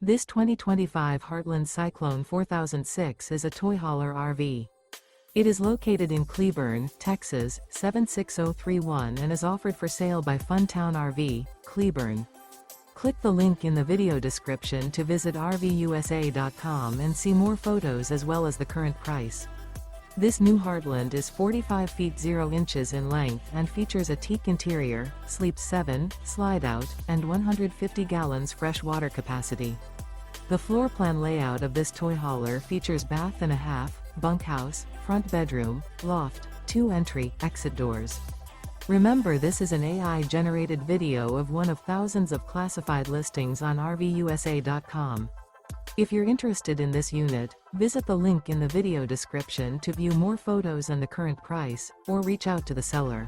This 2025 Heartland Cyclone 4006 is a toy hauler RV. It is located in Cleburne, Texas, 76031 and is offered for sale by Funtown RV, Cleburne. Click the link in the video description to visit RVUSA.com and see more photos as well as the current price. This new Heartland is 45 feet 0 inches in length and features a TEAK interior, sleeps 7, Slideout, and 150 gallons fresh water capacity. The floor plan layout of this toy hauler features bath and a half, bunkhouse, front bedroom, loft, 2 entry, exit doors. Remember, this is an AI-generated video of one of thousands of classified listings on RVUSA.com. If you're interested in this unit, visit the link in the video description to view more photos and the current price, or reach out to the seller.